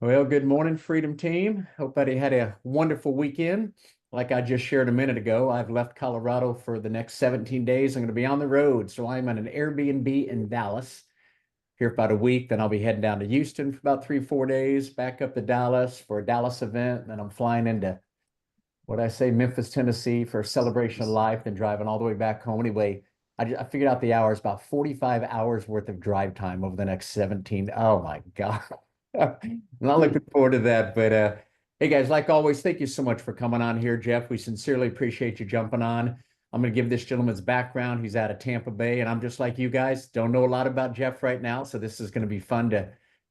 Well, good morning, Freedom Team. Hope that you had a wonderful weekend. Like I just shared a minute ago, I've left Colorado for the next 17 days. I'm going to be on the road. So I'm at an Airbnb in Dallas here for about a week. Then I'll be heading down to Houston for about 3, 4 days, back up to Dallas for a Dallas event. Then I'm flying into what I say, Memphis, Tennessee for a celebration of life, then driving all the way back home. Anyway, I figured out the hours, about 45 hours worth of drive time over the next 17. Oh my God. I'm not looking forward to that. But hey guys, like always, thank you so much for coming on here, Jeff. We sincerely appreciate you jumping on. I'm going to give this gentleman's background. He's out of Tampa Bay, and I'm just like you guys, don't know a lot about Jeff right now. So this is going to be fun to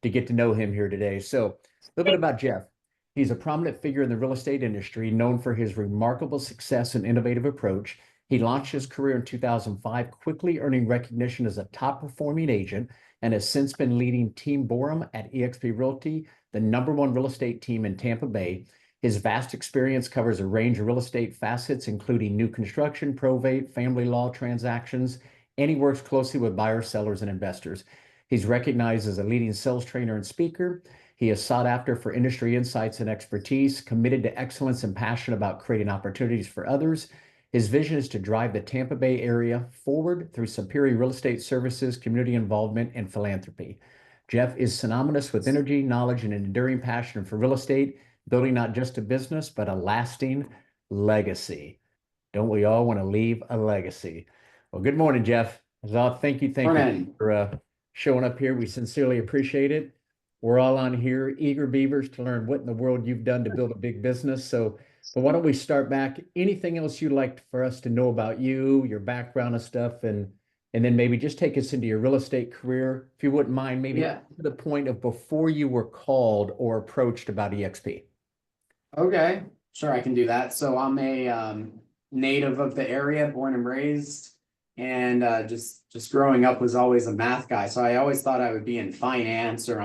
get to know him here today. So a little bit about Jeff. He's a prominent figure in the real estate industry, known for his remarkable success and innovative approach. He launched his career in 2005, quickly earning recognition as a top performing agent, and has since been leading Team Borham at eXp Realty, the #1 real estate team in Tampa Bay. His vast experience covers a range of real estate facets, including new construction, probate, family law transactions, and he works closely with buyers, sellers, and investors. He's recognized as a leading sales trainer and speaker. He is sought after for industry insights and expertise, committed to excellence and passionate about creating opportunities for others. His vision is to drive the Tampa Bay area forward through superior real estate services, community involvement, and philanthropy. Jeff is synonymous with energy, knowledge, and an enduring passion for real estate, building not just a business, but a lasting legacy. Don't we all want to leave a legacy? Well, good morning, Jeff. Thank you Morning. for showing up here. We sincerely appreciate it. We're all on here, eager beavers to learn what in the world you've done to build a big business. So, but why don't we start back? Anything else you'd like for us to know about you, your background and stuff, and then maybe just take us into your real estate career, if you wouldn't mind, maybe Yeah. to the point of before you were called or approached about EXP. Okay. Sure, I can do that. So I'm a native of the area, born and raised, and just growing up was always a math guy. So I always thought I would be in finance or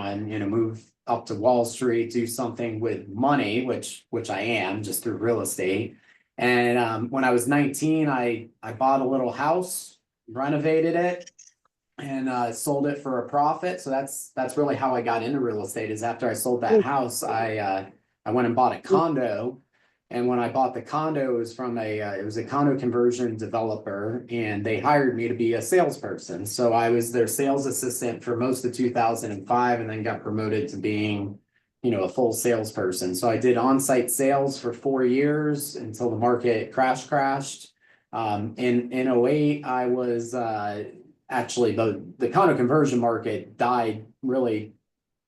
move up to Wall Street, do something with money, which I am just through real estate. And when I was 19, I bought a little house, renovated it, and sold it for a profit. So that's really how I got into real estate. Is after I sold that house, I went and bought a condo. And when I bought the condo, it was from it was a condo conversion developer, and they hired me to be a salesperson. So I was their sales assistant for most of 2005, and then got promoted to being, a full salesperson. So I did on-site sales for 4 years until the market crashed. In '08, I was actually the condo conversion market died really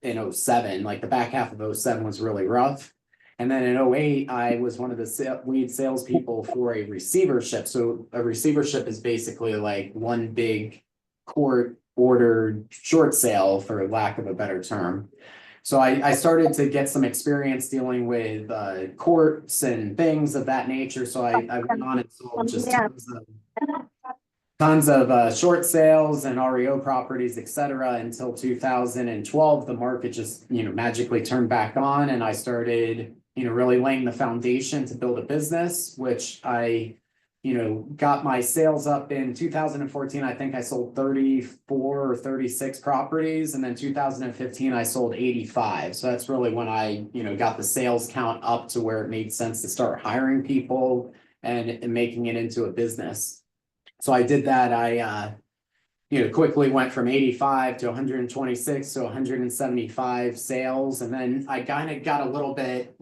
in '07. Like the back half of '07 was really rough. And then in '08, I was one of the lead salespeople for a receivership. So a receivership is basically like one big court ordered short sale, for lack of a better term. So I started to get some experience dealing with courts and things of that nature. So I went on and sold just tons of short sales and REO properties, et cetera, until 2012. The market just, magically turned back on, and I started, really laying the foundation to build a business, which I, got my sales up in 2014. I think I sold 34 or 36 properties. And then 2015, I sold 85. So that's really when I, got the sales count up to where it made sense to start hiring people and making it into a business. So I did that. I quickly went from 85 to 126 to 175 sales. And then I kind of got a little bit,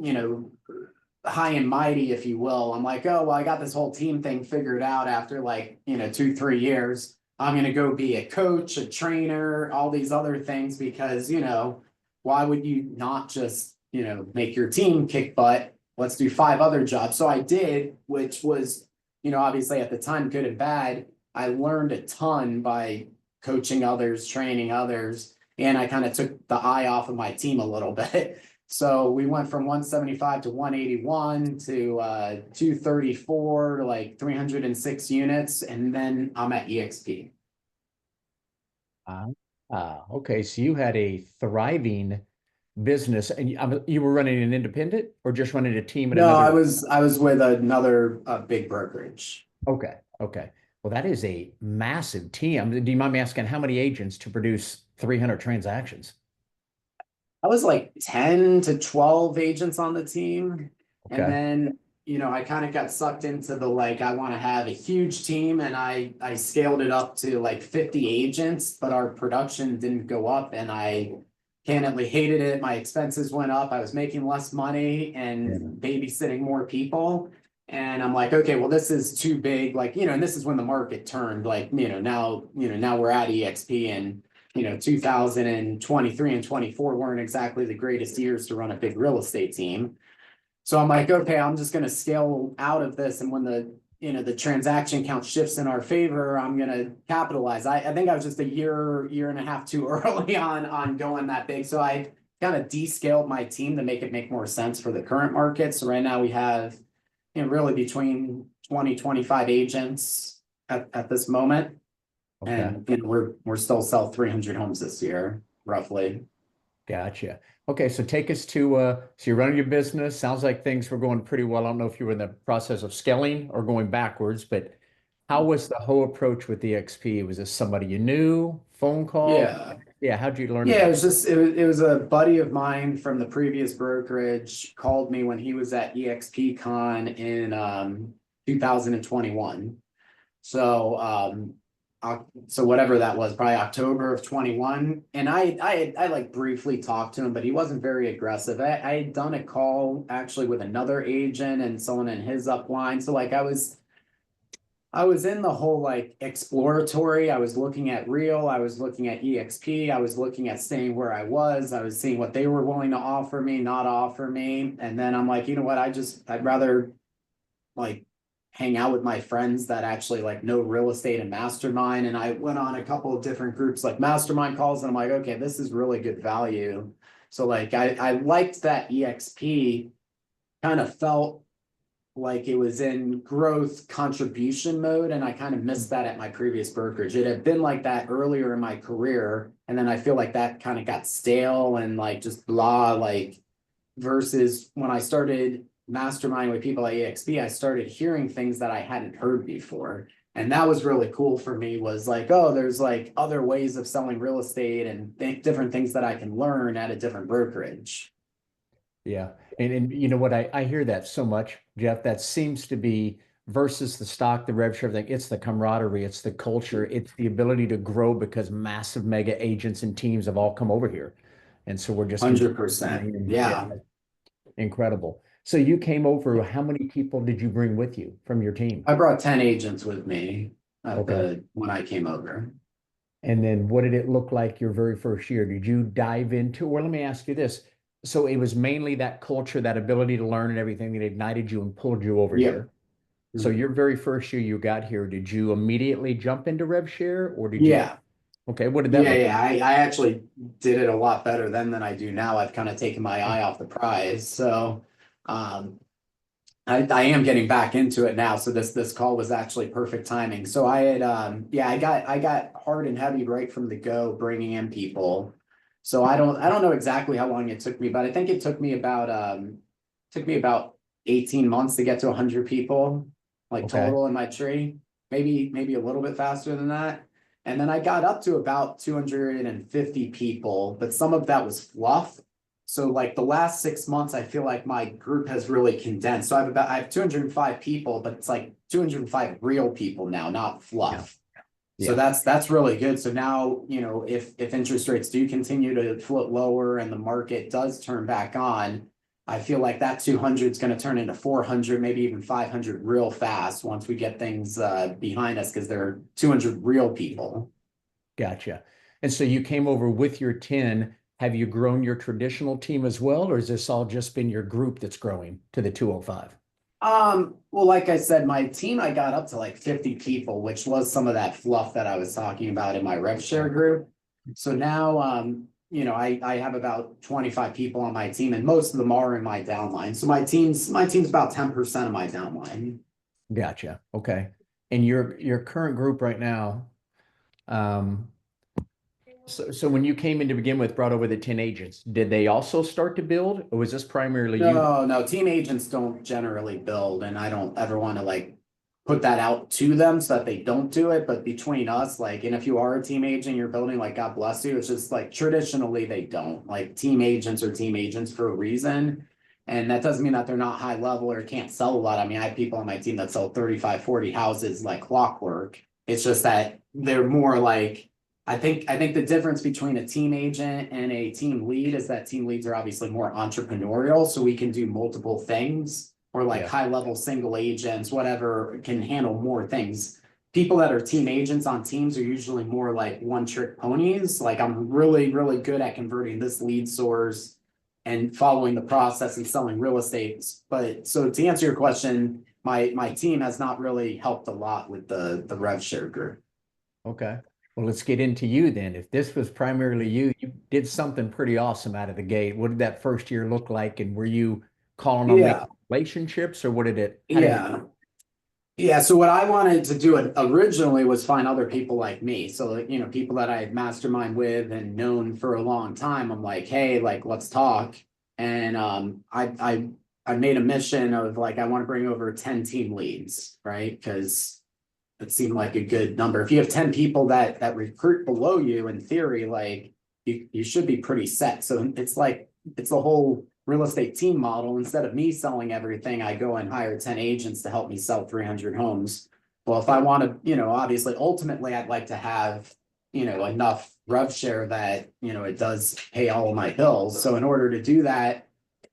high and mighty, if you will. I'm like, oh, well, I got this whole team thing figured out after 2, 3 years. I'm going to go be a coach, a trainer, all these other things, because, why would you not just, make your team kick butt? Let's do 5 other jobs. So I did, which was, obviously at the time, good and bad. I learned a ton by coaching others, training others, and I kind of took the eye off of my team a little bit. So we went from 175 to 181 to 234 to like 306 units, and then I'm at EXP. Ah, okay. So you had a thriving business, and you were running an independent or just running a team at No, another? I was with another big brokerage. Okay. Okay. Well, that is a massive team. Do you mind me asking how many agents to produce 300 transactions? I was like 10 to 12 agents on the team. And Okay. then, I kind of got sucked into the like, I want to have a huge team, and I scaled it up to like 50 agents, but our production didn't go up, and I candidly hated it. My expenses went up. I was making less money Yeah. and babysitting more people. And I'm like, okay, well, this is too big. Like, and this is when the market turned, like, now we're at EXP, and 2023 and 24 weren't exactly the greatest years to run a big real estate team. So I'm like, okay, I'm just going to scale out of this. And when the transaction count shifts in our favor, I'm going to capitalize. I think I was just a year and a half too early on going that big. So I kind of descaled my team to make it make more sense for the current market. So right now we have, really between 20, 25 agents at this moment. Okay. And we're still sell 300 homes this year, roughly. Gotcha. Okay, so take us to so you're running your business. Sounds like things were going pretty well. I don't know if you were in the process of scaling or going backwards, but how was the whole approach with the XP? Was this somebody you knew? Phone call? Yeah. Yeah, how'd you learn Yeah, it about was just it was a buddy of mine from the previous brokerage called me when he was at EXP Con in 2021. So so whatever that was, probably October of 21. And I like briefly talked to him, but he wasn't very aggressive. I had done a call actually with another agent and someone in his upline. So like I was in the whole like exploratory. I was looking at Real, I was looking at EXP, I was looking at staying where I was seeing what they were willing to offer me, not offer me. And then I'm like, you know what, I'd rather like hang out with my friends that actually like know real estate and mastermind. And I went on a couple of different groups like mastermind calls, and I'm like, okay, this is really good value. So like I liked that EXP kind of felt like it was in growth contribution mode, and I kind of missed that at my previous brokerage. It had been like that earlier in my career, and then I feel like that kind of got stale and like just blah, like versus when I started masterminding with people at EXP, I started hearing things that I hadn't heard before. And that was really cool for me, was like, oh, there's like other ways of selling real estate and different things that I can learn at a different brokerage. Yeah. And you know what? I hear that so much, Jeff. That seems to be versus the stock, the rev share thing. It's the camaraderie, it's the culture, it's the ability to grow because massive mega agents and teams have all come over here. And so we're just continuing. 100%. And yeah, Yeah. incredible. So you came over, how many people did you bring with you from your team? I brought 10 agents with me at Okay. the when I came over. And then what did it look like your very first year? Did you dive into, or let me ask you this. So it was mainly that culture, that ability to learn and everything that ignited you and pulled you over Yep. here. So your very first year you got here, did you immediately jump into rev share or did you, Yeah. okay, what did that Yeah, look yeah. like? I actually did it a lot better then than I do now. I've kind of taken my eye off the prize. So um I am getting back into it now. So this call was actually perfect timing. So I had yeah, I got hard and heavy right from the go bringing in people. So I don't know exactly how long it took me, but I think it took me about 18 months to get to 100 people like Okay. total in my tree. Maybe a little bit faster than that. And then I got up to about 250 people, but some of that was fluff. So like the last 6 months, I feel like my group has really condensed. So I have 205 people, but it's like 205 real people now, not Yeah. fluff. So Yeah. that's really good. So now, if interest rates do continue to float lower and the market does turn back on, I feel like that 200 is going to turn into 400, maybe even 500 real fast once we get things behind us, because there are 200 real people. Gotcha. And so you came over with your 10. Have you grown your traditional team as well, or has this all just been your group that's growing to the 205? Well, like I said, my team, I got up to like 50 people, which was some of that fluff that I was talking about in my rev share group. So now, I have about 25 people on my team, and most of them are in my downline. So my team's about 10% of my downline. Gotcha. Okay. And your current group right now, um, so when you came in to begin with, brought over the 10 agents, did they also start to build, or was this primarily you? No, no, team agents don't generally build, and I don't ever want to like put that out to them so that they don't do it. But between us, like, and if you are a team agent in your building, like, God bless you. It's just like traditionally they don't. Like, team agents are team agents for a reason. And that doesn't mean that they're not high level or can't sell a lot. I mean, I have people on my team that sell 35, 40 houses like clockwork. It's just that they're more like, I think the difference between a team agent and a team lead is that team leads are obviously more entrepreneurial, so we can do multiple things, or like Yeah. high level single agents, whatever, can handle more things. People that are team agents on teams are usually more like one trick ponies. Like, I'm really, really good at converting this lead source and following the process and selling real estate. But so to answer your question, my team has not really helped a lot with the rev share group. Okay. Well, let's get into you then. If this was primarily you, you did something pretty awesome out of the gate. What did that first year look like? And were you calling on Yeah, making relationships, or what did it, how did it? yeah. Yeah, so what I wanted to do originally was find other people like me. So, you know, people that I had mastermind with and known for a long time. I'm like, hey, like, let's talk. And I made a mission of like, I want to bring over 10 team leads, right? Because it seemed like a good number. If you have 10 people that recruit below you, in theory, like, you should be pretty set. So it's like, it's the whole real estate team model. Instead of me selling everything, I go and hire 10 agents to help me sell 300 homes. Well, if I want to, you know, obviously, ultimately, I'd like to have, you know, enough rev share that, you know, it does pay all of my bills. So in order to do that,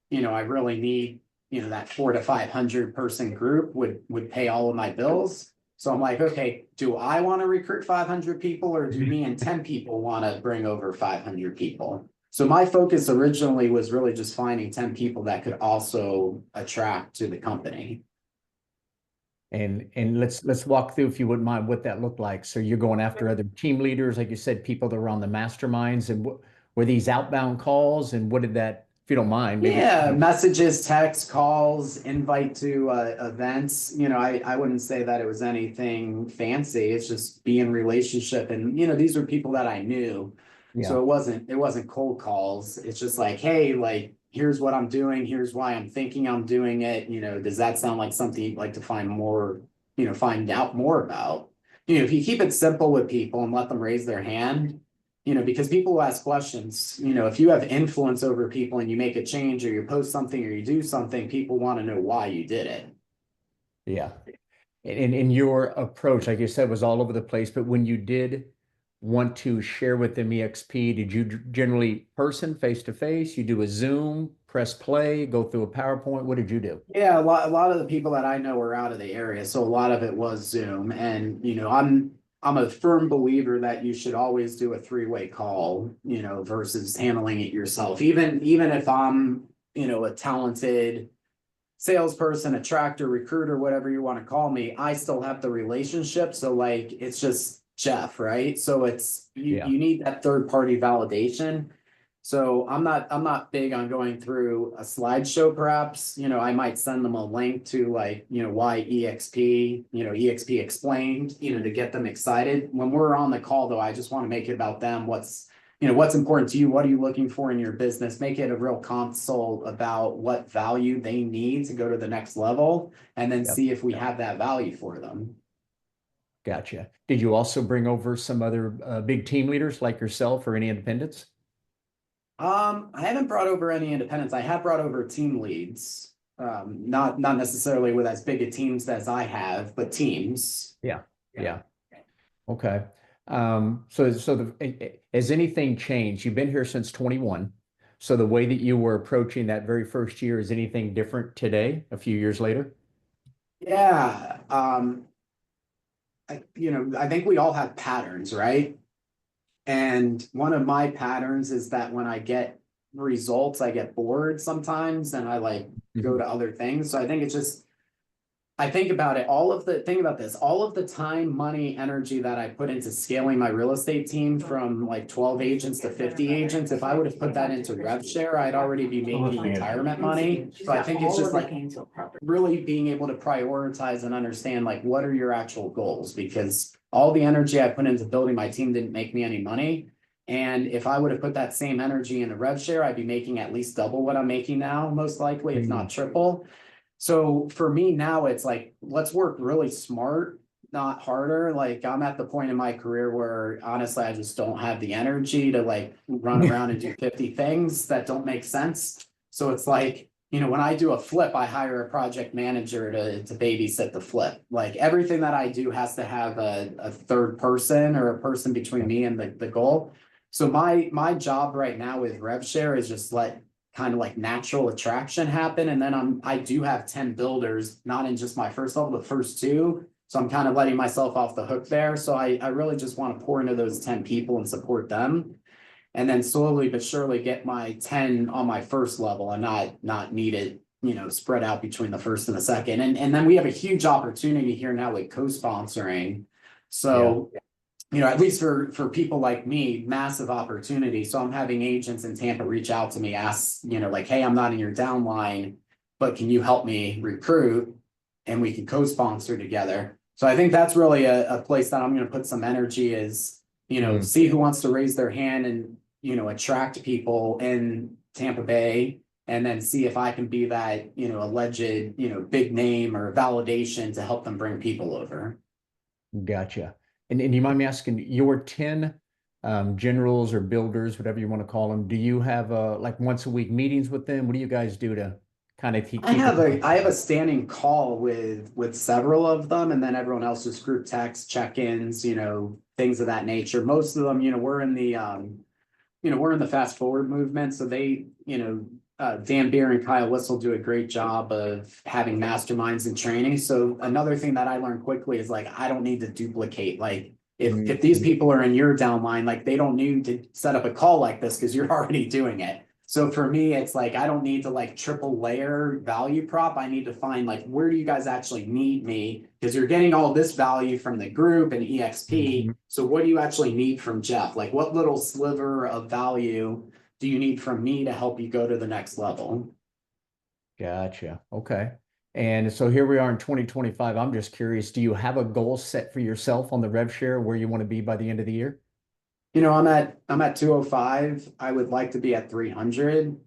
you know, I really need, you know, that 400 to 500 person group would pay all of my bills. So I'm like, okay, do I want to recruit 500 people, or do me and 10 people want to bring over 500 people? So my focus originally was really just finding 10 people that could also attract to the company. And let's walk through, if you wouldn't mind, what that looked like. So you're going after other team leaders, like you said, people that were on the masterminds, and were these outbound calls, and what did that, if you don't mind, maybe. Yeah, messages, texts, calls, invite to events. You know, I wouldn't say that it was anything fancy. It's just be in relationship. And, you know, these were people that I knew. Yeah. So it wasn't cold calls. It's just like, hey, like, here's what I'm doing. Here's why I'm thinking I'm doing it. You know, does that sound like something you'd like to find more, you know, find out more about? You know, if you keep it simple with people and let them raise their hand, you know, because people ask questions. You know, if you have influence over people and you make a change, or you post something, or you do something, people want to know why you did it. Yeah. And in your approach, like you said, was all over the place. But when you did want to share with them EXP, did you generally person, face to face? You do a Zoom, press play, go through a PowerPoint? What did you do? Yeah, a lot of the people that I know are out of the area, so a lot of it was Zoom. And, you know, I'm a firm believer that you should always do a three-way call, you know, versus handling it yourself. Even if I'm, you know, a talented salesperson, attractor, recruiter, whatever you want to call me, I still have the relationship. So like, it's just Jeff, right? So it's Yeah. you need that third party validation. So I'm not big on going through a slideshow. Perhaps, you know, I might send them a link to, like, you know, why EXP, you know, EXP explained, you know, to get them excited. When we're on the call though, I just want to make it about them. What's important to you? What are you looking for in your business? Make it a real consult about what value they need to go to the next level, and then Yep. see if we have that value for them. Gotcha. Did you also bring over some other big team leaders like yourself, or any independents? I haven't brought over any independents. I have brought over team leads. Not necessarily with as big a teams as I have, but teams. Yeah. Yeah. Yeah. Okay. Has anything changed? You've been here since 21. So the way that you were approaching that very first year, is anything different today, a few years later? Yeah. I think we all have patterns, right? And one of my patterns is that when I get results, I get bored sometimes, and I like go Mhm. to other things. So I think it's just, I think about it, think about this, all of the time, money, energy that I put into scaling my real estate team from like 12 agents to 50 agents, if I would have put that into rev share, I'd already be making retirement money. So I think it's just like really being able to prioritize and understand, like, what are your actual goals? Because all the energy I put into building my team didn't make me any money. And if I would have put that same energy in a rev share, I'd be making at least double what I'm making now, most likely, if not triple. So for me now, it's like, let's work really smart, not harder. Like I'm at the point in my career where honestly, I just don't have the energy to like run around and do 50 things that don't make sense. So it's like, when I do a flip, I hire a project manager to babysit the flip. Like everything that I do has to have a third person or a person between me and the goal. So my job right now with RevShare is just let kind of like natural attraction happen. And then I do have 10 builders, not in just my first level, the first two. So I'm kind of letting myself off the hook there. So I really just want to pour into those 10 people and support them. And then slowly but surely get my 10 on my first level and not need it, spread out between the first and the second. And then we have a huge opportunity here now with co-sponsoring. So at least for people like me, massive opportunity. So I'm having agents in Tampa reach out to me, ask, like, hey, I'm not in your downline, but can you help me recruit? And we can co-sponsor together. So I think that's really a place that I'm going to put some energy is, see who wants to raise their hand and, attract people in Tampa Bay and then see if I can be that, alleged, big name or validation to help them bring people over. Gotcha. And you mind me asking, your 10 generals or builders, whatever you want to call them, do you have like once a week meetings with them? What do you guys do to kind of keep I have a standing call with several of them, and then everyone else just group text, check-ins, things of that nature. Most of them, we're in the fast forward movement, so they, Dan Beer and Kyle Whistle do a great job of having masterminds and training. So another thing that I learned quickly is like, I don't need to duplicate. Like if these people are in your downline, like they don't need to set up a call like this because you're already doing it. So for me, it's like, I don't need to like triple layer value prop. I need to find like, where do you guys actually need me? Because you're getting all this value from the group and EXP. So what do you actually need from Jeff? Like what little sliver of value do you need from me to help you go to the next level? Gotcha. Okay. And so here we are in 2025. I'm just curious, do you have a goal set for yourself on the rev share where you want to be by the end of the year? I'm at 205. I would like to be at 300.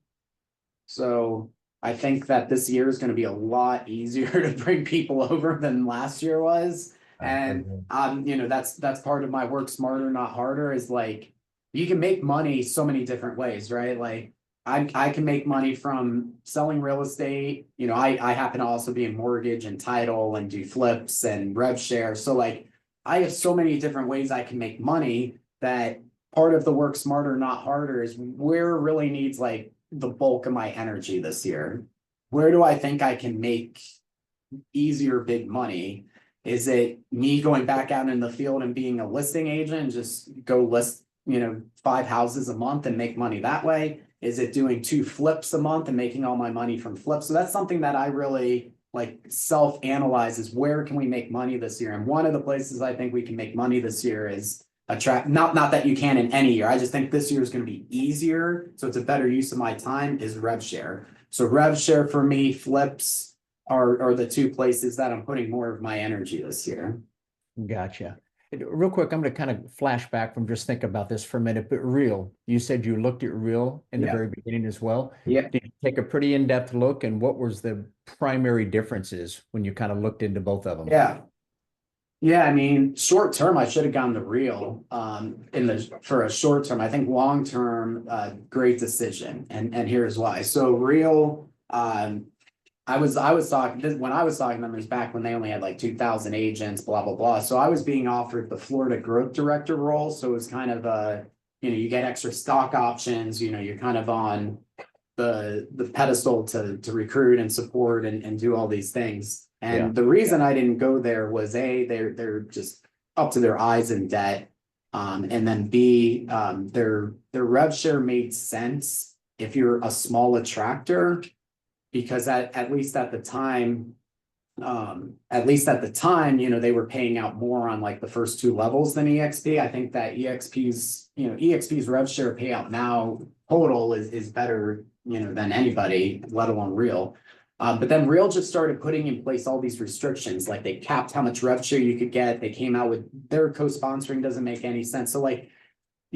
So I think that this year is going to be a lot easier to bring people over than last year was. And that's part of my work smarter, not harder, is like you can make money so many different ways, right? Like I can make money from selling real estate. I happen to also be in mortgage and title and do flips and rev share. So like I have so many different ways I can make money that part of the work smarter, not harder is where really needs like the bulk of my energy this year. Where do I think I can make easier big money? Is it me going back out in the field and being a listing agent and just go list, 5 houses a month and make money that way? Is it doing 2 flips a month and making all my money from flips? So that's something that I really like self-analyze is where can we make money this year? And one of the places I think we can make money this year is not that you can in any year. I just think this year is going to be easier. So it's a better use of my time is rev share. So rev share for me, flips are the 2 places that I'm putting more of my energy this year. Gotcha. Real quick, I'm going to kind of flash back from just think about this for a minute, but real, you said you looked at real in the very beginning as well. Yeah. Did you take a pretty in-depth look and what was the primary differences when you kind of looked into both of them? Yeah. Yeah, I mean, short term, I should have gone the real for a short term. I think long term, great decision. And here's why. So real, I was talking when I was talking to them, it was back when they only had like 2,000 agents, blah, blah, blah. So I was being offered the Florida growth director role. So it was kind of you get extra stock options, you're kind of on the pedestal to recruit and support and do all these things. And the reason I didn't go there was they're just up to their eyes in debt. And then B, their rev share made sense if you're a small attractor, because at least at the time, they were paying out more on like the first 2 levels than EXP. I think that EXP's rev share payout now total is better, than anybody, let alone real. But then real just started putting in place all these restrictions, like they capped how much rev share you could get. They came out with their co-sponsoring doesn't make any sense. So like,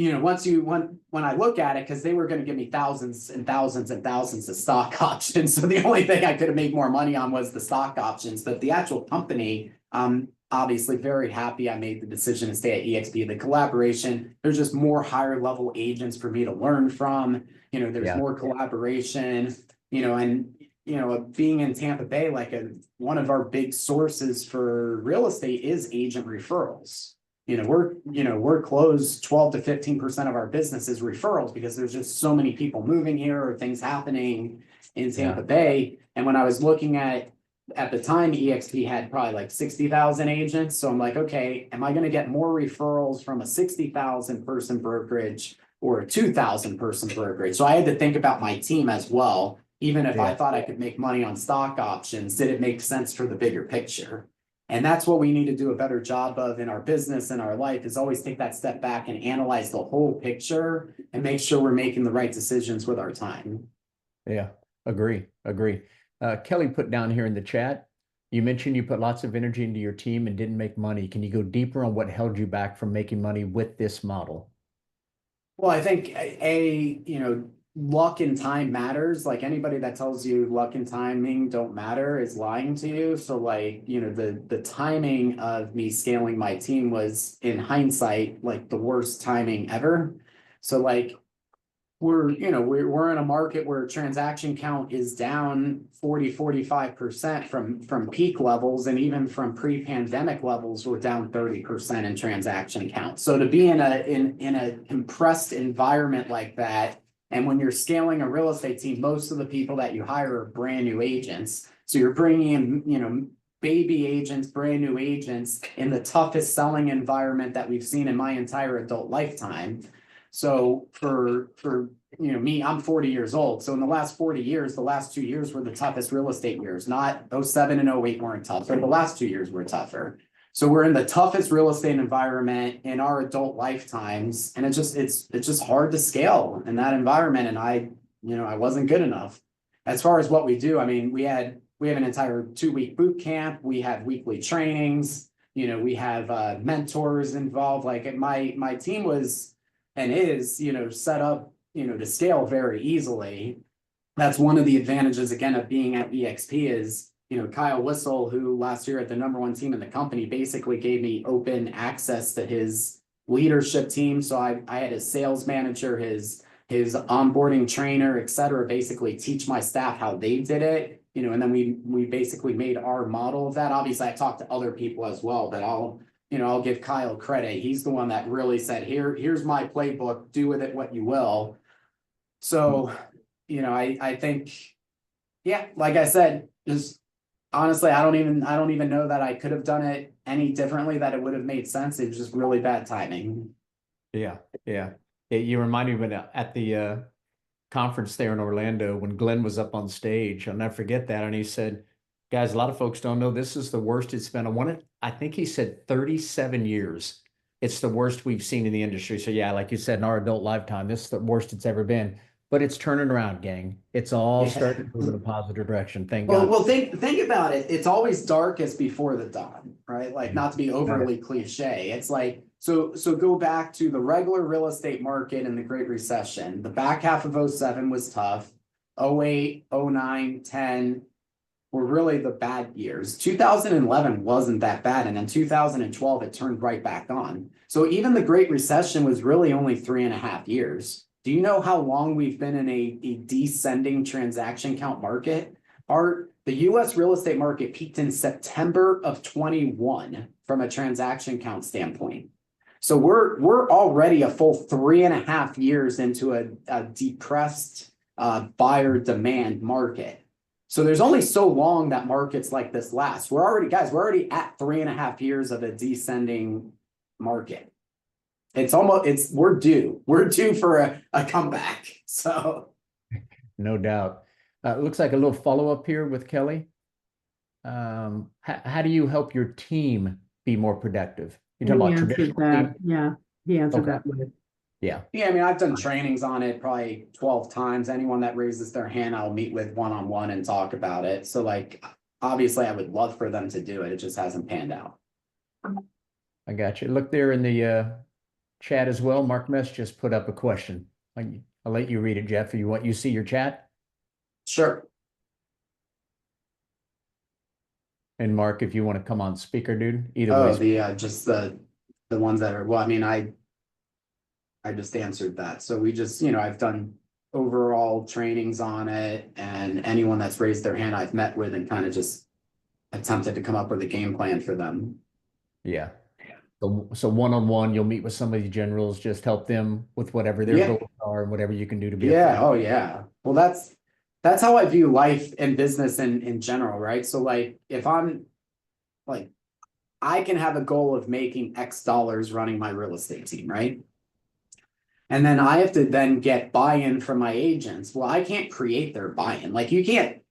when I look at it, because they were going to give me thousands and thousands and thousands of stock options. So the only thing I could have made more money on was the stock options. But the actual company, obviously very happy I made the decision to stay at EXP. The collaboration, there's just more higher level agents for me to learn from. There's more collaboration, and being in Tampa Bay, like one of our big sources for real estate is agent referrals. We're closed 12 to 15% of our business is referrals because there's just so many people moving here or things happening in Tampa Bay. And when I was looking at the time, EXP had probably like 60,000 agents. So I'm like, okay, am I going to get more referrals from a 60,000 person brokerage or a 2,000 person brokerage? So I had to think about my team as well. Even if I thought I could make money on stock options, did it make sense for the bigger picture? And that's what we need to do a better job of in our business and our life, is always take that step back and analyze the whole picture and make sure we're making the right decisions with our time. Yeah, agree. Kelly put down here in the chat, you mentioned you put lots of energy into your team and didn't make money. Can you go deeper on what held you back from making money with this model? Well, I think luck and time matters. Like, anybody that tells you luck and timing don't matter is lying to you. So like, the timing of me scaling my team was, in hindsight, like the worst timing ever. So like, we're in a market where transaction count is down 40-45% from peak levels, and even from pre-pandemic levels we're down 30% in transaction count. So to be in a compressed environment like that, and when you're scaling a real estate team, most of the people that you hire are brand new agents. So you're bringing in, baby agents, brand new agents, in the toughest selling environment that we've seen in my entire adult lifetime. So for me, I'm 40 years old. So in the last 40 years, the last 2 years were the toughest real estate years. Not 07 and 08 weren't tough, but the last 2 years were tougher. So we're in the toughest real estate environment in our adult lifetimes, and it's just hard to scale in that environment. And I wasn't good enough. As far as what we do, I mean, we have an entire 2-week boot camp. We have weekly trainings. We have mentors involved. Like, my team was and is set up to scale very easily. That's one of the advantages, again, of being at EXP is, Kyle Whistle, who last year at the #1 team in the company, basically gave me open access to his leadership team. So I had his sales manager, his onboarding trainer, et cetera, basically teach my staff how they did it, and then we basically made our model of that. Obviously I talked to other people as well, but I'll give Kyle credit. He's the one that really said, here's my playbook, do with it what you will. So, I think, like I said, just honestly, I don't even know that I could have done it any differently, that it would have made sense. It was just really bad timing. Yeah. You remind me when at the conference there in Orlando, when Glenn was up on stage, I'll never forget that. And he said, guys, a lot of folks don't know this is the worst it's been. I think he said 37 years. It's the worst we've seen in the industry. So yeah, like you said, in our adult lifetime, this is the worst it's ever been. But it's turning around, gang. It's all starting to move in a positive direction. Thank God. Well, think about it. It's always darkest before the dawn, right? Like, not to be overly cliche. It's like, so go back to the regular real estate market in the Great Recession. The back half of 07 was tough. 08, 09, 10 were really the bad years. 2011 wasn't that bad. And then 2012, it turned right back on. So even the Great Recession was really only 3.5 years. Do you know how long we've been in a descending transaction count market? The US real estate market peaked in September of 21 from a transaction count standpoint. So we're already a full 3.5 years into a depressed buyer demand market. So there's only so long that markets like this last. We're already at 3.5 years of a descending market. We're due for a comeback. So no doubt. Looks like a little follow-up here with Kelly. How do you help your team be more productive? You're talking about traditional team? Yeah, he answered that with. Yeah. I mean, I've done trainings on it probably 12 times. Anyone that raises their hand, I'll meet with one-on-one and talk about it. So like, obviously I would love for them to do it. It just hasn't panned out. I got you. Look there in the chat as well. Mark Mess just put up a question. I'll let you read it, Jeff. You see your chat? Sure. And Mark, if you want to come on speaker, dude, either Oh, way. just the ones that are, well, I mean, I just answered that. So we just, I've done overall trainings on it, and anyone that's raised their hand I've met with and kind of just attempted to come up with a game plan for them. Yeah. So one-on-one, you'll meet with some of the generals, just help them with whatever their Yeah. goals are and whatever you can do to be a Yeah. friend. Oh, yeah. Well, that's how I view life and business in general, right? So like, if I'm like, I can have a goal of making X dollars running my real estate team, right? And then I have to then get buy-in from my agents. Well, I can't create their buy-in. Like you can't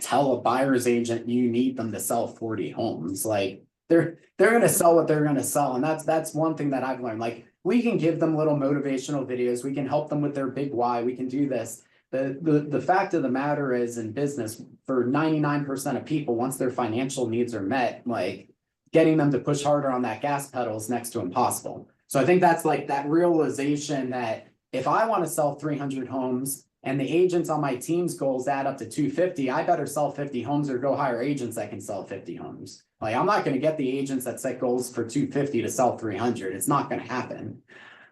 tell a buyer's agent you need them to sell 40 homes. Like they're gonna sell what they're gonna sell. And that's one thing that I've learned. Like we can give them little motivational videos, we can help them with their big why, we can do this. The fact of the matter is, in business, for 99% of people, once their financial needs are met, like getting them to push harder on that gas pedal is next to impossible. So I think that's like that realization that if I want to sell 300 homes and the agents on my team's goals add up to 250, I better sell 50 homes or go hire agents that can sell 50 homes. Like I'm not going to get the agents that set goals for 250 to sell 300. It's not going to happen.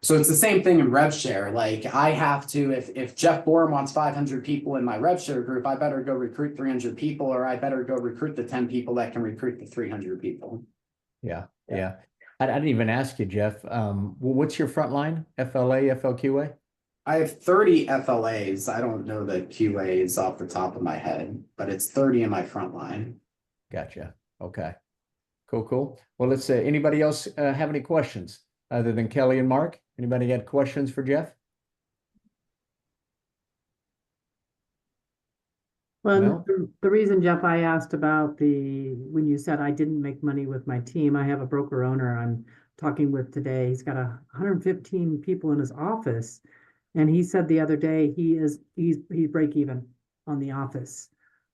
So it's the same thing in rev share. Like I have to, if Jeff Borham wants 500 people in my rev share group, I better go recruit 300 people, or I better go recruit the 10 people that can recruit the 300 people. Yeah. I didn't even ask you, Jeff. What's your front line? FLA, FLQA? I have 30 FLAs. I don't know the QAs off the top of my head, but it's 30 in my front line. Gotcha. Okay. Cool. Well, let's say anybody else have any questions other than Kelly and Mark? Anybody got questions for Jeff? Well, No? the reason, Jeff, I asked about when you said I didn't make money with my team, I have a broker owner I'm talking with today. He's got 115 people in his office. And he said the other day he's break even on the office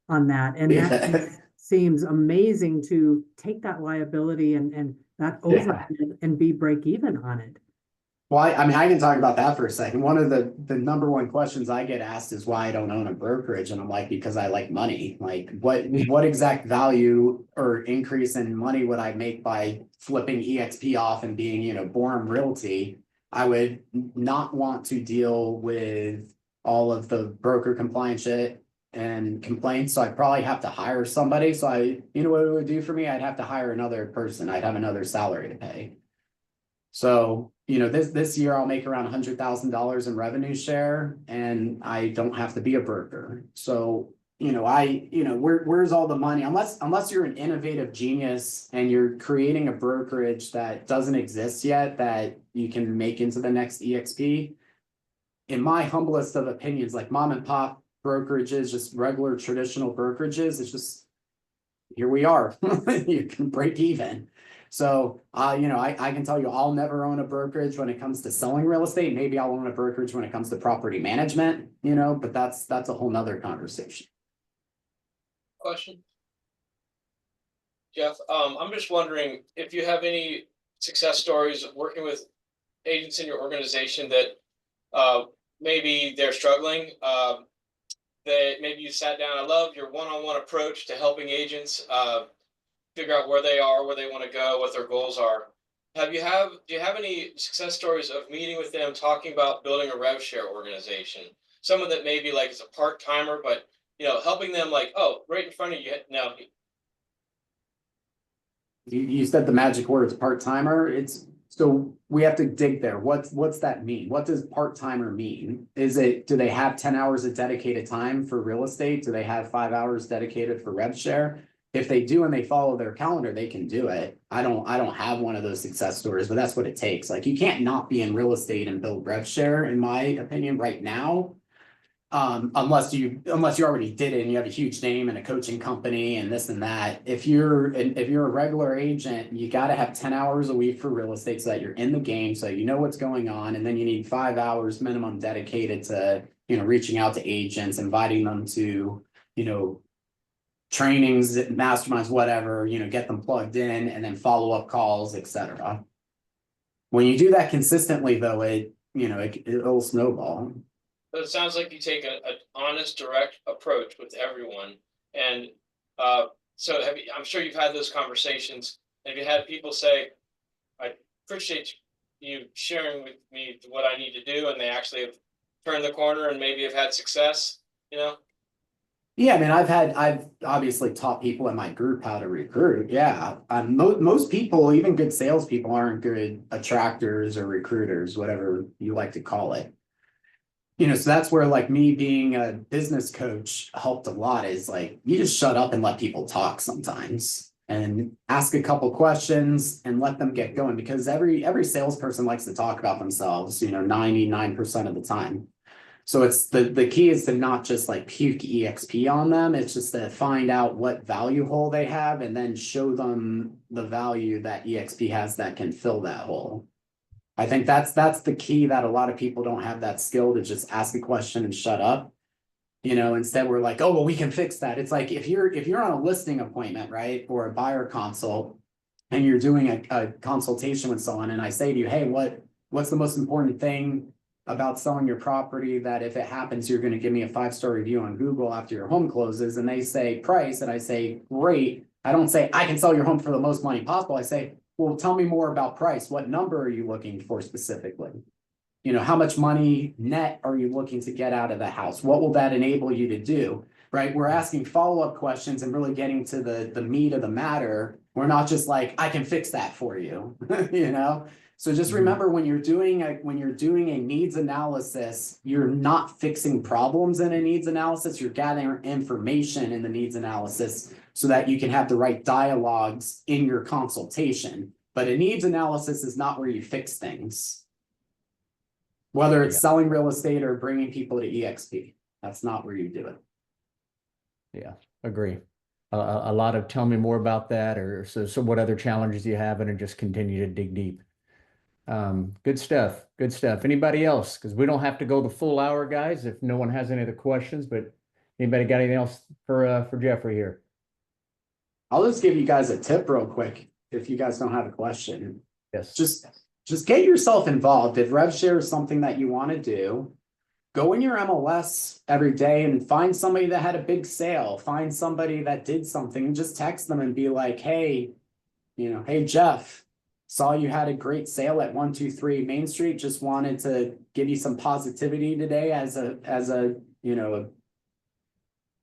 on that. And that seems amazing to take that liability and that overhead and be break even on it. Well, I mean, I can talk about that for a second. One of the number one questions I get asked is why I don't own a brokerage. And I'm like, because I like money. Like what exact value or increase in money would I make by flipping EXP off and being, Borham Realty? I would not want to deal with all of the broker compliance shit and complaints. So I'd probably have to hire somebody. So what it would do for me? I'd have to hire another person. I'd have another salary to pay. So, this year I'll make around $100,000 in revenue share, and I don't have to be a broker. So, where's all the money? Unless you're an innovative genius and you're creating a brokerage that doesn't exist yet that you can make into the next EXP. In my humblest of opinions, like mom and pop brokerages, just regular traditional brokerages, it's just here we are. You can break even. So, I can tell you I'll never own a brokerage when it comes to selling real estate. Maybe I'll own a brokerage when it comes to property management, but that's a whole nother conversation. Question. Jeff, I'm just wondering if you have any success stories of working with agents in your organization that maybe they're struggling, that maybe you sat down. I love your one-on-one approach to helping agents figure out where they are, where they want to go, what their goals are. Do you have any success stories of meeting with them, talking about building a rev share organization? Someone that maybe like is a part-timer, but helping them like, oh, right in front of you now. You said the magic words part-timer. So we have to dig there. What's that mean? What does part-timer mean? Do they have 10 hours of dedicated time for real estate? Do they have 5 hours dedicated for rev share? If they do and they follow their calendar, they can do it. I don't have one of those success stories, but that's what it takes. Like you can't not be in real estate and build rev share, in my opinion, right now. Unless you already did it and you have a huge name and a coaching company and this and that. If you're a regular agent, you got to have 10 hours a week for real estate so that you're in the game, so you know what's going on. And then you need 5 hours minimum dedicated to, reaching out to agents, inviting them to, trainings, masterminds, whatever, get them plugged in, and then follow-up calls, etc. When you do that consistently, though, it'll snowball. But it sounds like you take an honest, direct approach with everyone. And so I'm sure you've had those conversations. Have you had people say, I appreciate you sharing with me what I need to do, and they actually have turned the corner and maybe have had success, you know? Yeah, I mean, I've obviously taught people in my group how to recruit. Yeah, most people, even good salespeople, aren't good attractors or recruiters, whatever you like to call it. So that's where like me being a business coach helped a lot. Is like you just shut up and let people talk sometimes, and ask a couple questions and let them get going, because every salesperson likes to talk about themselves. 99% of the time. So it's the key is to not just like puke EXP on them. It's just to find out what value hole they have and then show them the value that EXP has that can fill that hole. I think that's the key, that a lot of people don't have that skill to just ask a question and shut up. Instead we're like, oh, well, we can fix that. It's like if you're on a listing appointment, right, or a buyer consult, and you're doing a consultation with someone, and I say to you, hey, what's the most important thing about selling your property, that if it happens, you're going to give me a 5-star review on Google after your home closes? And they say price, and I say, great. I don't say I can sell your home for the most money possible. I say, well, tell me more about price. What number are you looking for specifically? How much money net are you looking to get out of the house? What will that enable you to do? Right? We're asking follow-up questions and really getting to the meat of the matter. We're not just like, I can fix that for you, So just remember, when you're doing a needs analysis, you're not fixing problems in a needs analysis. You're gathering information in the needs analysis so that you can have the right dialogues in your consultation. But a needs analysis is not where you fix things. Whether it's selling real estate or bringing people to EXP, that's not where you do it. Yeah, agree. A lot of tell me more about that, or so what other challenges do you have, and just continue to dig deep. Good stuff. Good stuff. Anybody else? Because we don't have to go the full hour, guys, if no one has any other questions, but anybody got anything else for Jeffrey here? I'll just give you guys a tip real quick if you guys don't have a question. Yes. Just get yourself involved. If RevShare is something that you want to do, go in your MLS every day and find somebody that had a big sale. Find somebody that did something and just text them and be like, hey, hey, Jeff, saw you had a great sale at 123 Main Street. Just wanted to give you some positivity today as a a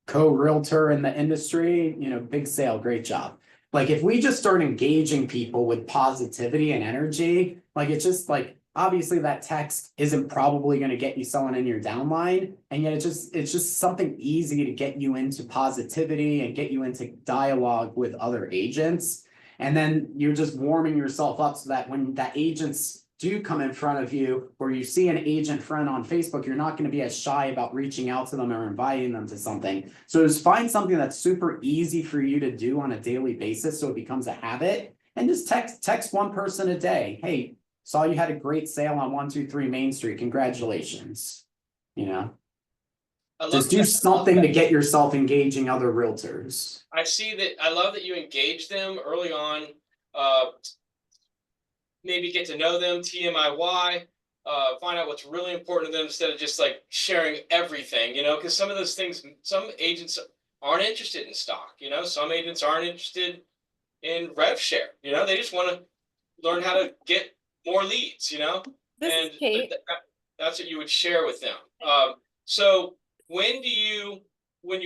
co-realtor in the industry. Big sale, great job. Like, if we just start engaging people with positivity and energy, like, it's just like, obviously that text isn't probably going to get you someone in your downline, and yet it's just something easy to get you into positivity and get you into dialogue with other agents. And then you're just warming yourself up so that when that agents do come in front of you, or you see an agent friend on Facebook, you're not going to be as shy about reaching out to them or inviting them to something. So just find something that's super easy for you to do on a daily basis, so it becomes a habit, and just text one person a day. Hey, saw you had a great sale on 123 Main Street. Congratulations. Just do something to get yourself engaging other realtors. I see that. I love that you engage them early on. Maybe get to know them, TMIY, find out what's really important to them instead of just like sharing everything, because some of those things, some agents aren't interested in stock, some agents aren't interested in rev share, they just want to learn how to get more leads, This and is Kate. that's what you would share with them. So when you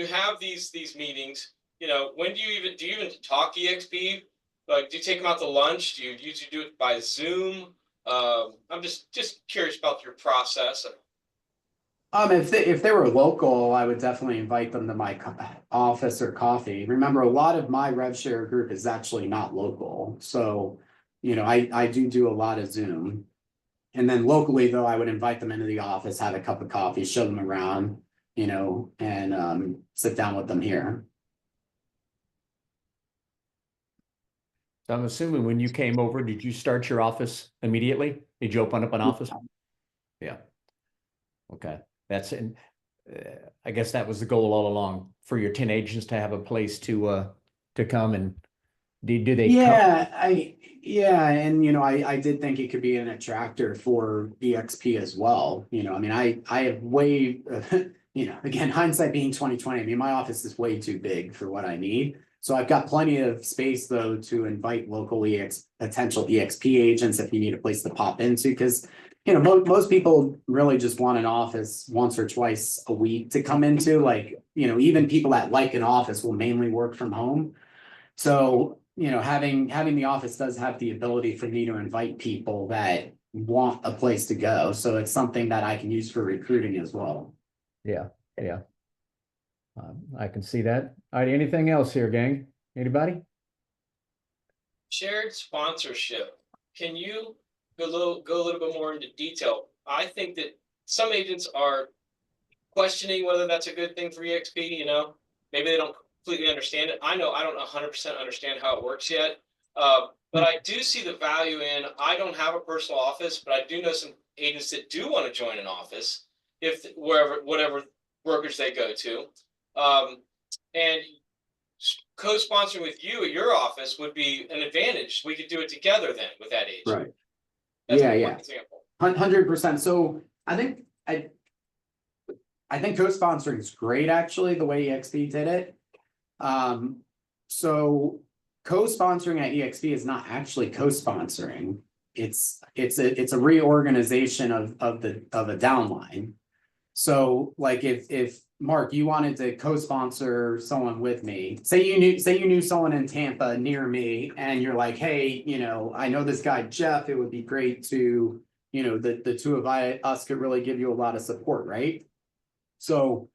have these meetings, when do you even talk EXP? Like, do you take them out to lunch? Do you usually do it by Zoom? I'm just curious about your process. If they were local, I would definitely invite them to my office or coffee. Remember, a lot of my RevShare group is actually not local. So, I do a lot of Zoom. And then locally, though, I would invite them into the office, have a cup of coffee, show them around, and sit down with them here. So I'm assuming when you came over, did you start your office immediately? Did you open up an office? Yeah. Okay. I guess that was the goal all along, for your 10 agents to have a place to come and Do they? Yeah, and I did think it could be an attractor for EXP as well. I mean, I have way, again, hindsight being 2020. I mean, my office is way too big for what I need. So I've got plenty of space though to invite local potential EXP agents if you need a place to pop into, because most people really just want an office once or twice a week to come into. Like, even people that like an office will mainly work from home. So, having the office does have the ability for me to invite people that want a place to go. So it's something that I can use for recruiting as well. Yeah, yeah. I can see that. All right, anything else here, gang? Anybody? Shared sponsorship. Can you go a little bit more into detail? I think that some agents are questioning whether that's a good thing for EXP. Maybe they don't completely understand it. I know I don't 100% understand how it works yet. But I do see the value in, I don't have a personal office, but I do know some agents that do want to join an office whatever brokerage they go to. And co-sponsoring with you at your office would be an advantage. We could do it together then with that agent. Right. That's Yeah, one yeah. example. 100%. So I think co-sponsoring is great, actually, the way EXP did it. So co-sponsoring at EXP is not actually co-sponsoring. It's a reorganization of a downline. So like if Mark, you wanted to co-sponsor someone with me, say you knew someone in Tampa near me, and you're like, hey, I know this guy Jeff, it would be great to, the two of us could really give you a lot of support, right? So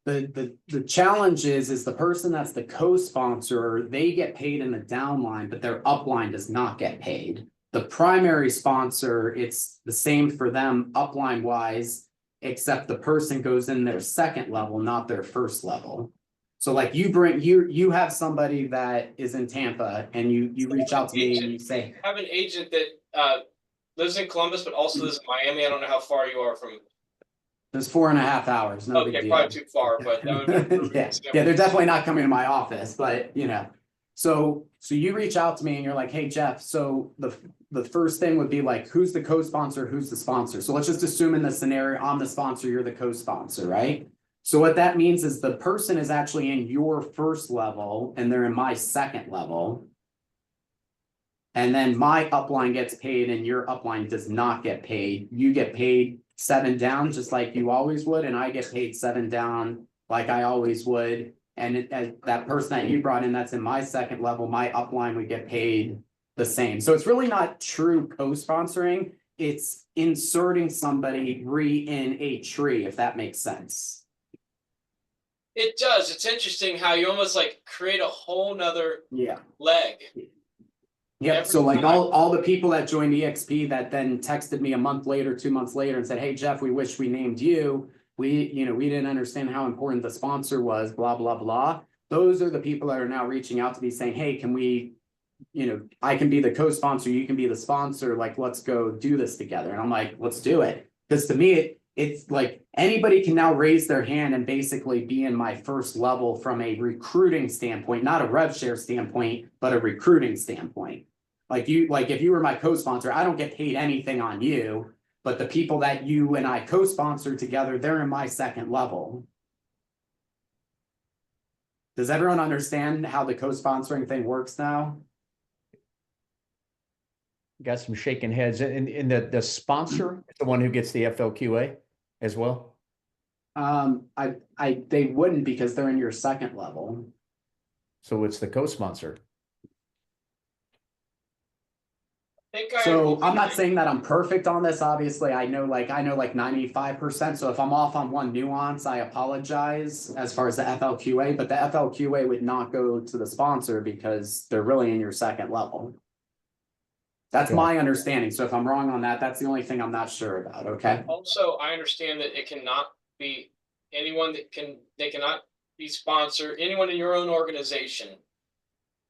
the challenge is the person that's the co-sponsor, they get paid in the downline, but their upline does not get paid. The primary sponsor, it's the same for them upline wise, except the person goes in their second level, not their first level. So like you have somebody that is in Tampa and you reach out to me and you say, I have an agent that lives in Columbus, but also lives in Miami. I don't know how far you are from. there's 4.5 hours, no big Okay, deal. probably too far, but that would be yeah, they're definitely not coming to my office, but so you reach out to me and you're like, hey Jeff, so the first thing would be like, who's the co-sponsor, who's the sponsor? So let's just assume in the scenario, I'm the sponsor, you're the co-sponsor, right? So what that means is the person is actually in your first level and they're in my second level. And then my upline gets paid and your upline does not get paid. You get paid 7 down, just like you always would. And I get paid 7 down like I always would. And that person that you brought in, that's in my second level, my upline would get paid the same. So it's really not true co-sponsoring. It's inserting somebody in a tree, if that makes sense. It does. It's interesting how you almost like create a whole nother leg. Yep. So like all the people that joined EXP that then texted me a month later, 2 months later and said, hey Jeff, we wish we named you. We didn't understand how important the sponsor was, blah, blah, blah. Those are the people that are now reaching out to me saying, hey, can we, I can be the co-sponsor, you can be the sponsor, like, let's go do this together. And I'm like, let's do it. Because to me, it's like anybody can now raise their hand and basically be in my first level from a recruiting standpoint, not a rev share standpoint, but a recruiting standpoint. Like if you were my co-sponsor, I don't get paid anything on you. But the people that you and I co-sponsor together, they're in my second level. Does everyone understand how the co-sponsoring thing works now? Got some shaking heads. And the sponsor is the one who gets the FLQA as well? They wouldn't, because they're in your second level. So it's the co-sponsor. So I'm not saying that I'm perfect on this. Obviously, I know like 95%. So if I'm off on one nuance, I apologize as far as the FLQA, but the FLQA would not go to the sponsor because they're really in your second level. That's my understanding. So if I'm wrong on that, that's the only thing I'm not sure about. Okay. Also, I understand that it cannot be anyone they cannot be sponsored, anyone in your own organization.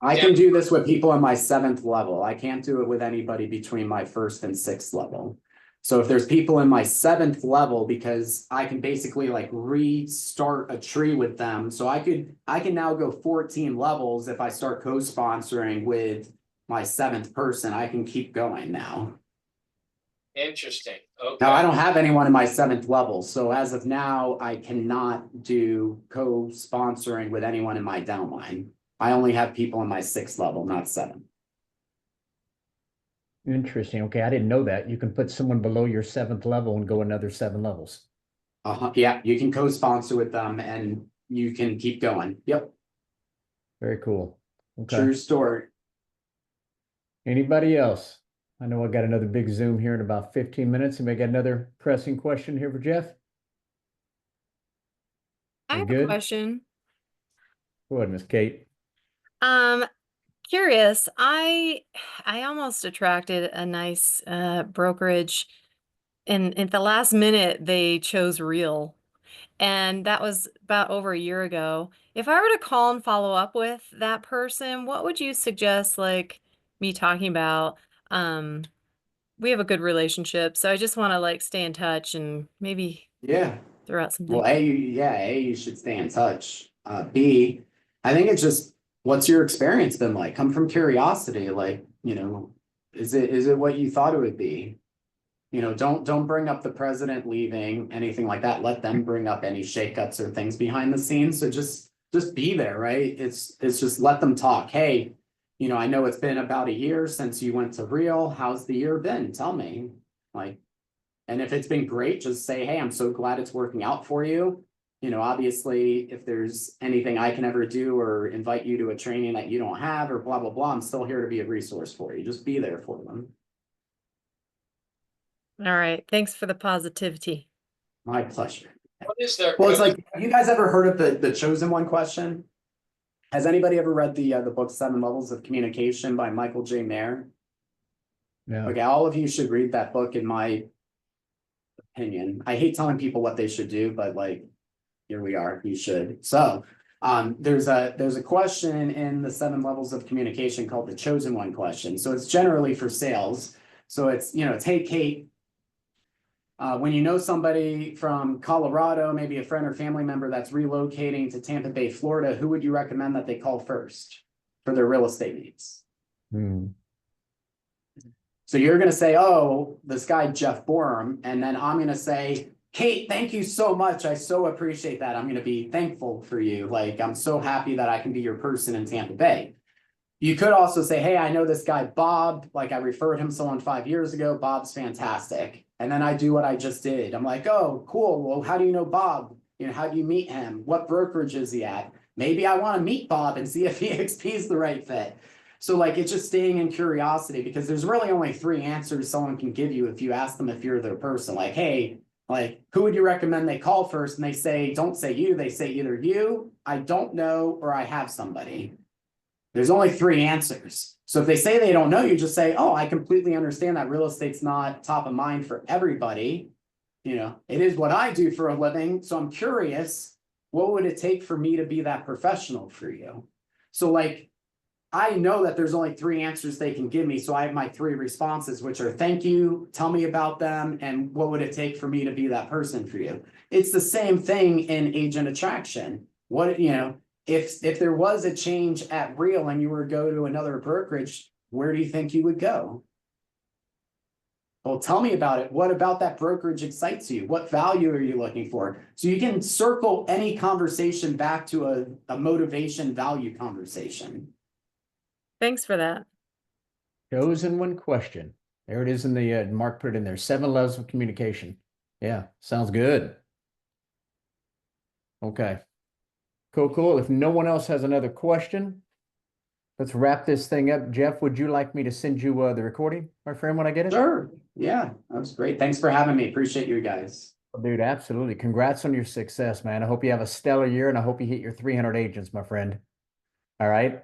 I can do this with people on my 7th level. I can't do it with anybody between my 1st and 6th level. So if there's people in my 7th level, because I can basically like restart a tree with them. So I can now go 14 levels if I start co-sponsoring with my 7th person. I can keep going now. Interesting. Now, I Okay. don't have anyone in my 7th level, so as of now, I cannot do co-sponsoring with anyone in my downline. I only have people in my 6th level, not 7. Interesting. Okay, I didn't know that. You can put someone below your 7th level and go another 7 levels. Yeah, you can co-sponsor with them and you can keep going. Yep, Very cool. Okay. true story. Anybody else? I know I got another big Zoom here in about 15 minutes. Anybody got another pressing question here for Jeff? I We have a good? question. Go ahead, Miss Kate. Um, Curious. I almost attracted a nice brokerage, and at the last minute they chose Real, and that was about over a year ago. If I were to call and follow up with that person, what would you suggest, like me talking about? Um, we have a good relationship, so I just want to like stay in touch and maybe Yeah. throw out some Well, things. you should stay in touch. B, I think it's just, what's your experience been like? Come from curiosity, like, is it what you thought it would be? Don't bring up the president leaving, anything like that. Let them bring up any shakeups or things behind the scenes. So just be there, right? It's just let them talk. Hey, I know it's been about a year since you went to Real. How's the year been? Tell me. Like, and if it's been great, just say, hey, I'm so glad it's working out for you. Obviously, if there's anything I can ever do or invite you to a training that you don't have or blah, blah, blah, I'm still here to be a resource for you. Just be there for them. All right. Thanks for the positivity. My pleasure. What is their Well, it's code? like, have you guys ever heard of the chosen one question? Has anybody ever read the book 7 Levels of Communication by Michael J. Mayer? Yeah. Okay, all of you should read that book, in my opinion. I hate telling people what they should do, but like, here we are, you should. So there's a question in the 7 Levels of Communication called the chosen one question. So it's generally for sales. So it's, hey, Kate, when you know somebody from Colorado, maybe a friend or family member that's relocating to Tampa Bay, Florida, who would you recommend that they call first for their real estate needs? Hmm. So you're going to say, oh, this guy, Jeff Borham. And then I'm going to say, Kate, thank you so much. I so appreciate that. I'm going to be thankful for you. Like, I'm so happy that I can be your person in Tampa Bay. You could also say, hey, I know this guy, Bob, like I referred him someone 5 years ago. Bob's fantastic. And then I do what I just did. I'm like, oh, cool. Well, how do you know Bob? How do you meet him? What brokerage is he at? Maybe I want to meet Bob and see if EXP is the right fit. So like, it's just staying in curiosity, because there's really only 3 answers someone can give you if you ask them if you're their person. Like, hey, like, who would you recommend they call first? And they say, don't say you. They say either you, I don't know, or I have somebody. There's only 3 answers. So if they say they don't know, you just say, oh, I completely understand that real estate's not top of mind for everybody. It is what I do for a living. So I'm curious, what would it take for me to be that professional for you? So like, I know that there's only 3 answers they can give me. So I have my 3 responses, which are thank you, tell me about them, and what would it take for me to be that person for you? It's the same thing in agent attraction. If there was a change at Real and you were to go to another brokerage, where do you think you would go? Well, tell me about it. What about that brokerage excites you? What value are you looking for? So you can circle any conversation back to a motivation value conversation. Thanks for that. Chosen one question. There it is in the Mark put it in there. 7 levels of communication. Yeah, sounds good. Okay. Cool. If no one else has another question, let's wrap this thing up. Jeff, would you like me to send you the recording, my friend, when I get it? Sure. Yeah, that was great. Thanks for having me. Appreciate you guys. Dude, absolutely. Congrats on your success, man. I hope you have a stellar year, and I hope you hit your 300 agents, my friend. All right.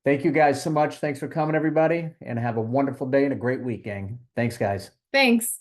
Thank you guys so much. Thanks for coming, everybody, and have a wonderful day and a great week, gang. Thanks, guys. Thanks.